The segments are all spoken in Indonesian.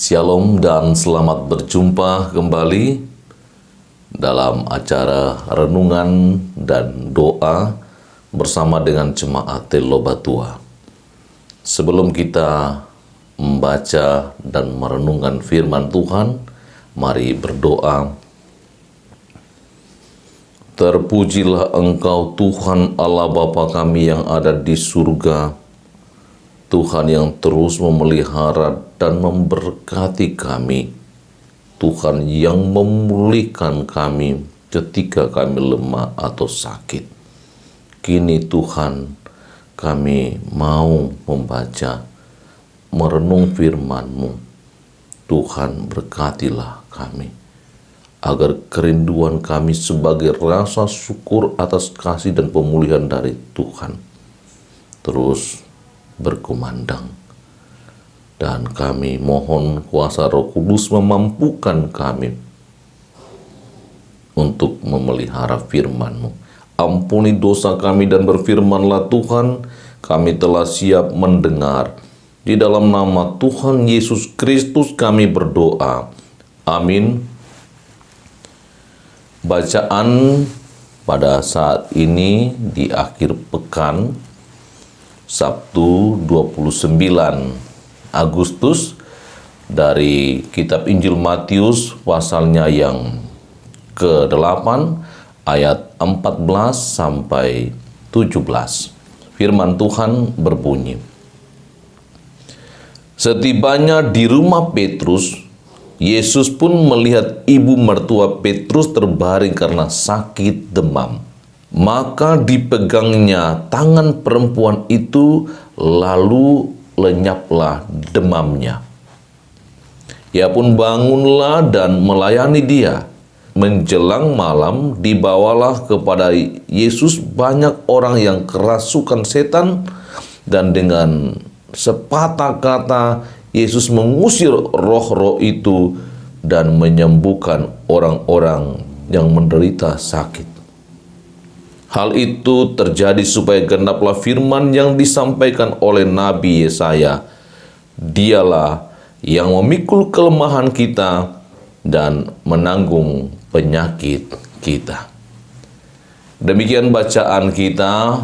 Shalom dan selamat berjumpa kembali dalam acara renungan dan doa bersama dengan Jemaat Telobatua. Sebelum kita membaca dan merenungkan firman Tuhan, mari berdoa. Terpujilah Engkau Tuhan Allah Bapa kami yang ada di surga, Tuhan yang terus memelihara dan memberkati kami, Tuhan yang memulihkan kami ketika kami lemah atau sakit. Kini Tuhan, kami mau membaca, merenung firman-Mu. Tuhan, berkatilah kami, agar kerinduan kami sebagai rasa syukur atas kasih dan pemulihan dari Tuhan terus berkumandang. Dan kami mohon kuasa Roh Kudus memampukan kami untuk memelihara firman-Mu. Ampuni dosa kami dan berfirmanlah Tuhan, kami telah siap mendengar. Di dalam nama Tuhan Yesus Kristus kami berdoa. Amin. Bacaan pada saat ini di akhir pekan Sabtu 29 Agustus dari kitab Injil Matius pasalnya yang ke-8 ayat 14 sampai 17. Firman Tuhan berbunyi, setibanya di rumah Petrus, Yesus pun melihat ibu mertua Petrus terbaring karena sakit demam. Maka dipegangnya tangan perempuan itu, lalu lenyaplah demamnya. Ia pun bangunlah dan melayani dia. Menjelang malam dibawalah kepada Yesus banyak orang yang kerasukan setan, dan dengan sepatah kata Yesus mengusir roh-roh itu dan menyembuhkan orang-orang yang menderita sakit. Hal itu terjadi supaya genaplah firman yang disampaikan oleh Nabi Yesaya. Dialah yang memikul kelemahan kita dan menanggung penyakit kita. Demikian bacaan kita.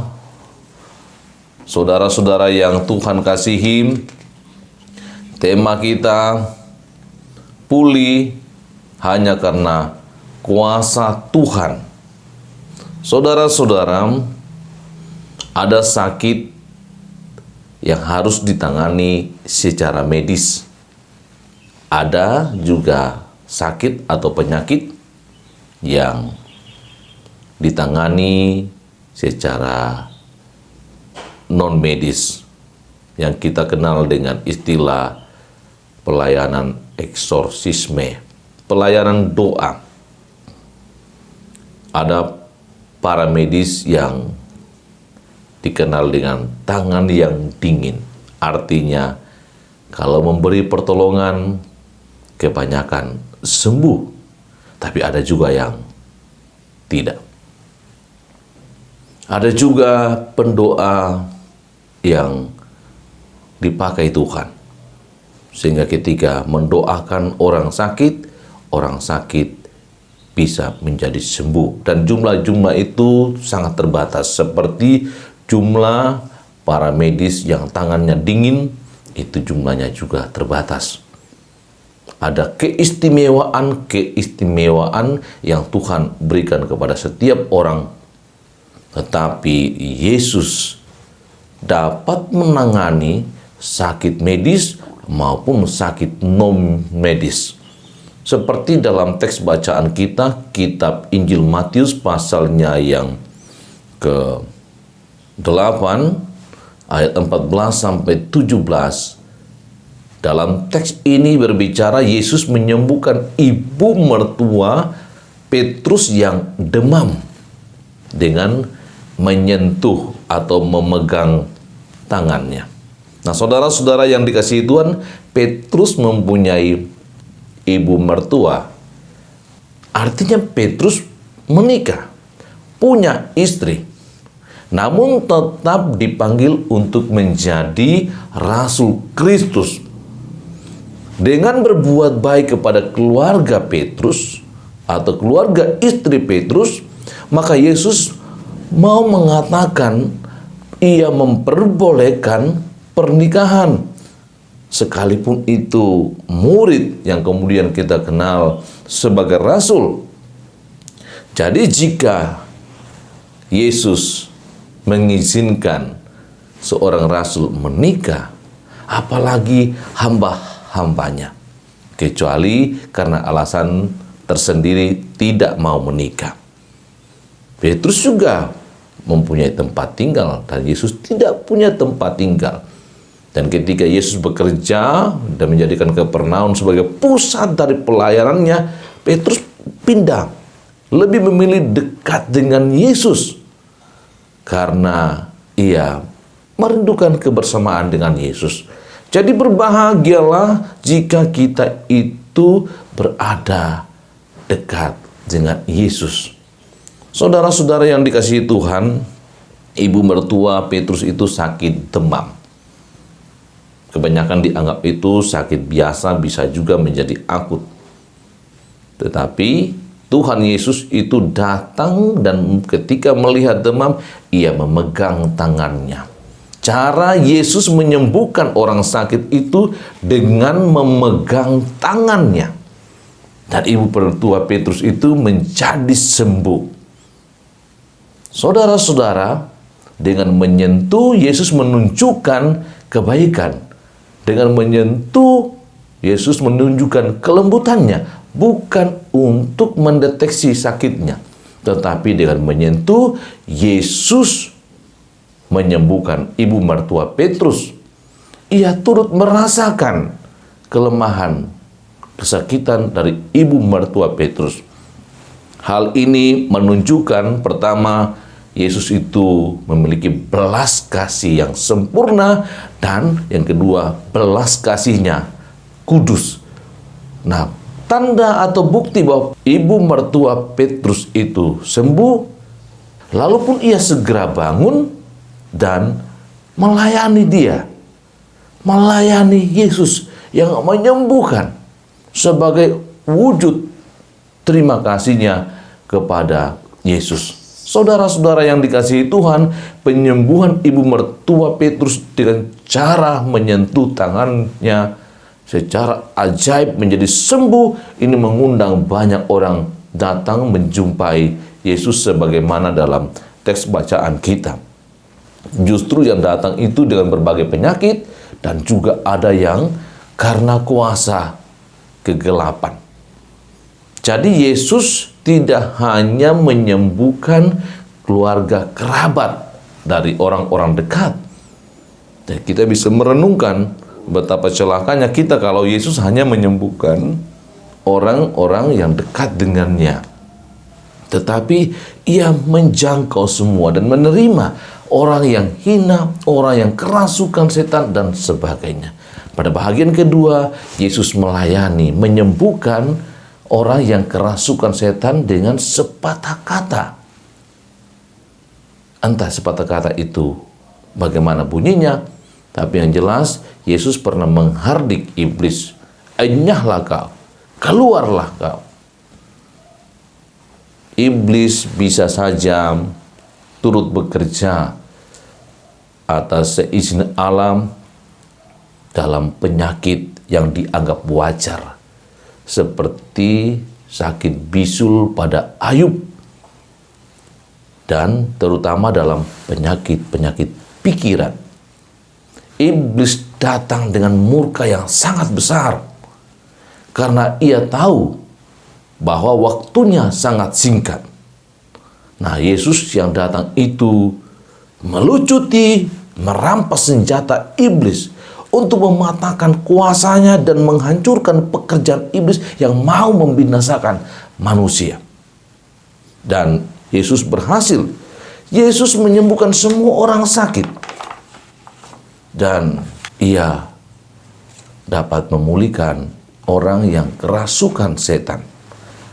Saudara-saudara yang Tuhan kasihi, tema kita pulih hanya karena kuasa Tuhan. Saudara-saudara, ada sakit yang harus ditangani secara medis. Ada juga sakit atau penyakit yang ditangani secara non-medis, yang kita kenal dengan istilah pelayanan eksorsisme, pelayanan doa. Ada para medis yang dikenal dengan tangan yang dingin. Artinya, kalau memberi pertolongan, kebanyakan sembuh. Tapi ada juga yang tidak. Ada juga pendoa yang dipakai Tuhan, sehingga ketika mendoakan orang sakit bisa menjadi sembuh. Dan jumlah-jumlah itu sangat terbatas. Seperti jumlah para medis yang tangannya dingin, itu jumlahnya juga terbatas. Ada keistimewaan yang Tuhan berikan kepada setiap orang. Tetapi Yesus dapat menangani sakit medis maupun sakit non-medis. Seperti dalam teks bacaan kita, kitab Injil Matius pasalnya yang ke-8, ayat 14 sampai 17. Dalam teks ini berbicara Yesus menyembuhkan ibu mertua Petrus yang demam dengan menyentuh atau memegang tangannya. Nah, saudara-saudara yang dikasihi Tuhan, Petrus mempunyai ibu mertua. Artinya Petrus menikah, punya istri. namun tetap dipanggil untuk menjadi Rasul Kristus. Dengan berbuat baik kepada keluarga Petrus atau keluarga istri Petrus, maka Yesus mau mengatakan ia memperbolehkan pernikahan. Sekalipun itu murid yang kemudian kita kenal sebagai rasul. Jadi jika Yesus mengizinkan seorang rasul menikah, apalagi hamba-hambanya, kecuali karena alasan tersendiri tidak mau menikah. Petrus juga mempunyai tempat tinggal dan Yesus tidak punya tempat tinggal. Dan ketika Yesus bekerja dan menjadikan Kapernaum sebagai pusat dari pelayanannya, Petrus pindah, lebih memilih dekat dengan Yesus karena ia merindukan kebersamaan dengan Yesus. Jadi berbahagialah jika kita itu berada dekat dengan Yesus. Saudara-saudara yang dikasihi Tuhan, ibu mertua Petrus itu sakit demam. Kebanyakan dianggap itu sakit biasa, bisa juga menjadi akut. Tetapi Tuhan Yesus itu datang dan ketika melihat demam, ia memegang tangannya. Cara Yesus menyembuhkan orang sakit itu dengan memegang tangannya. Dan ibu mertua Petrus itu menjadi sembuh. Saudara-saudara, dengan menyentuh Yesus menunjukkan kebaikan. Dengan menyentuh Yesus menunjukkan kelembutannya, bukan untuk mendeteksi sakitnya, tetapi dengan menyentuh Yesus menyembuhkan ibu mertua Petrus. Ia turut merasakan kelemahan, kesakitan dari ibu mertua Petrus. Hal ini menunjukkan pertama, Yesus itu memiliki belas kasih yang sempurna, dan yang kedua, belas kasihnya kudus. Nah, tanda atau bukti bahwa ibu mertua Petrus itu sembuh, lalu pun ia segera bangun dan melayani dia. Melayani Yesus yang menyembuhkan sebagai wujud terima kasihnya kepada Yesus. Saudara-saudara yang dikasihi Tuhan, penyembuhan ibu mertua Petrus dengan cara menyentuh tangannya secara ajaib menjadi sembuh, ini mengundang banyak orang datang menjumpai Yesus sebagaimana dalam teks bacaan kita. Justru yang datang itu dengan berbagai penyakit dan juga ada yang karena kuasa kegelapan. Jadi Yesus tidak hanya menyembuhkan keluarga kerabat dari orang-orang dekat. Dan kita bisa merenungkan betapa celakanya kita kalau Yesus hanya menyembuhkan orang-orang yang dekat dengannya. Tetapi ia menjangkau semua dan menerima orang yang hina, orang yang kerasukan setan, dan sebagainya. Pada bahagian kedua, Yesus melayani, menyembuhkan orang yang kerasukan setan dengan sepatah kata. Entah sepatah kata itu bagaimana bunyinya, tapi yang jelas Yesus pernah menghardik iblis. Enyahlah kau, keluarlah kau. Iblis bisa saja turut bekerja atas seizin alam dalam penyakit yang dianggap wajar, seperti sakit bisul pada Ayub, dan terutama dalam penyakit-penyakit pikiran. Iblis datang dengan murka yang sangat besar, karena ia tahu bahwa waktunya sangat singkat. Nah, Yesus yang datang itu melucuti, merampas senjata iblis untuk mematahkan kuasanya dan menghancurkan pekerjaan iblis yang mau membinasakan manusia. Dan Yesus berhasil. Yesus menyembuhkan semua orang sakit. Dan ia dapat memulihkan orang yang kerasukan setan.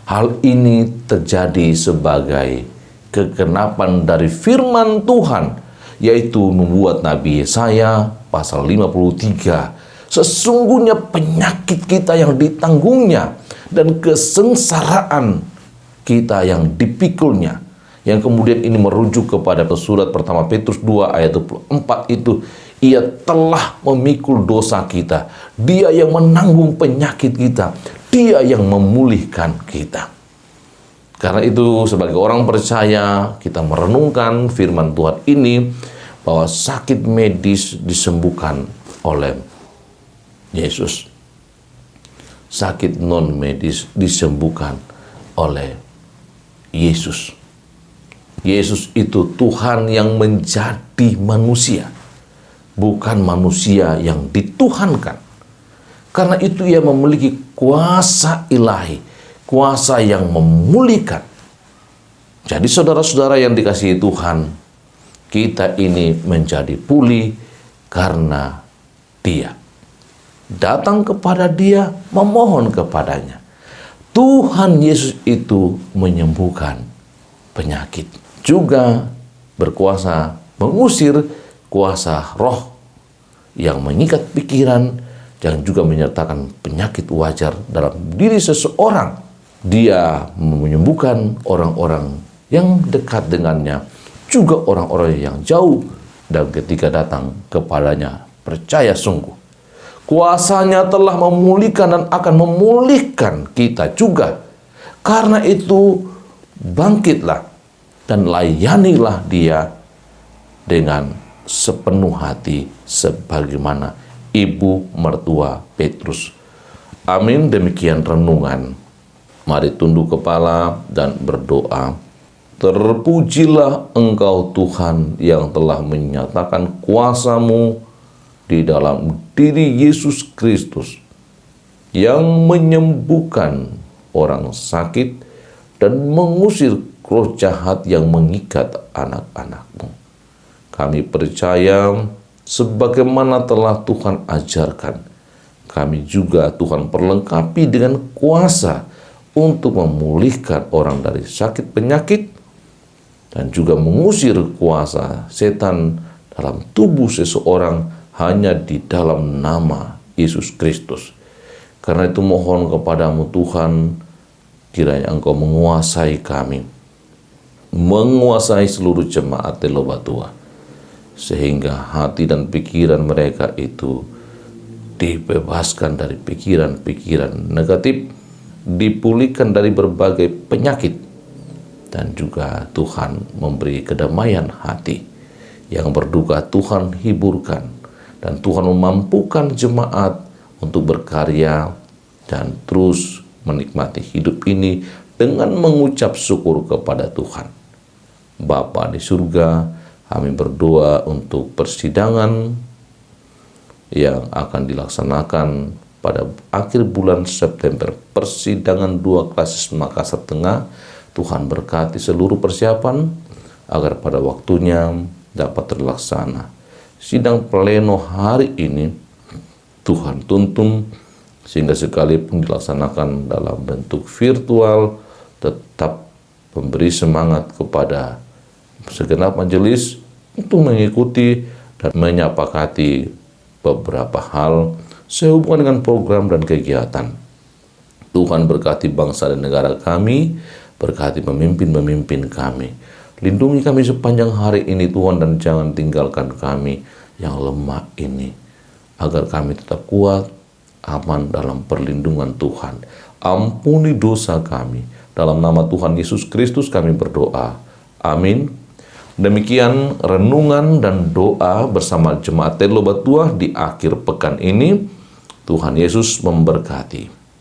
Hal ini terjadi sebagai kegenapan dari firman Tuhan, yaitu membuat Nabi Yesaya pasal 53 Sesungguhnya penyakit kita yang ditanggungnya dan kesengsaraan kita yang dipikulnya. Yang kemudian ini merujuk kepada surat pertama Petrus 2 ayat 24 itu. Ia telah memikul dosa kita. Dia yang menanggung penyakit kita. Dia yang memulihkan kita. Karena itu sebagai orang percaya kita merenungkan firman Tuhan ini bahwa sakit medis disembuhkan oleh Yesus. Sakit non medis disembuhkan oleh Yesus. Yesus itu Tuhan yang menjadi manusia, bukan manusia yang dituhankan. Karena itu ia memiliki kuasa ilahi, kuasa yang memulihkan. Jadi saudara-saudara yang dikasihi Tuhan, kita ini menjadi pulih karena Dia. Datang kepada Dia, memohon kepadanya. Tuhan Yesus itu menyembuhkan penyakit. Juga berkuasa mengusir kuasa roh yang mengikat pikiran, yang juga menyertakan penyakit wajar dalam diri seseorang. Dia menyembuhkan orang-orang yang dekat dengannya, juga orang-orang yang jauh, dan ketika datang kepadanya percaya sungguh. Kuasanya telah memulihkan dan akan memulihkan kita juga. Karena itu bangkitlah dan layanilah Dia dengan sepenuh hati sebagaimana ibu mertua Petrus. Amin. Demikian renungan. Mari tunduk kepala dan berdoa. Terpujilah Engkau Tuhan yang telah menyatakan kuasa-Mu di dalam diri Yesus Kristus yang menyembuhkan orang sakit dan mengusir roh jahat yang mengikat anak-anak-Mu. Kami percaya sebagaimana telah Tuhan ajarkan, kami juga Tuhan perlengkapi dengan kuasa untuk memulihkan orang dari sakit penyakit dan juga mengusir kuasa setan dalam tubuh seseorang hanya di dalam nama Yesus Kristus. Karena itu mohon kepadamu Tuhan, kiranya Engkau menguasai kami, menguasai seluruh jemaat Telobatua, sehingga hati dan pikiran mereka itu dibebaskan dari pikiran-pikiran negatif, dipulihkan dari berbagai penyakit, dan juga Tuhan memberi kedamaian hati. Yang berduka Tuhan hiburkan, dan Tuhan memampukan jemaat untuk berkarya dan terus menikmati hidup ini dengan mengucap syukur kepada Tuhan. Bapa di surga, kami berdoa untuk persidangan yang akan dilaksanakan pada akhir bulan September. Persidangan 2 Klasis Makassar Tengah. Tuhan berkati seluruh persiapan agar pada waktunya dapat terlaksana. Sidang pleno hari ini Tuhan tuntun sehingga sekalipun dilaksanakan dalam bentuk virtual, tetap memberi semangat kepada segenap majelis untuk mengikuti dan menyepakati beberapa hal sehubungan dengan program dan kegiatan. Tuhan berkati bangsa dan negara kami, berkati pemimpin-pemimpin kami. Lindungi kami sepanjang hari ini Tuhan, dan jangan tinggalkan kami yang lemah ini, agar kami tetap kuat, aman dalam perlindungan Tuhan. Ampuni dosa kami. Dalam nama Tuhan Yesus Kristus kami berdoa. Amin. Demikian renungan dan doa bersama jemaat Telobatua di akhir pekan ini. Tuhan Yesus memberkati.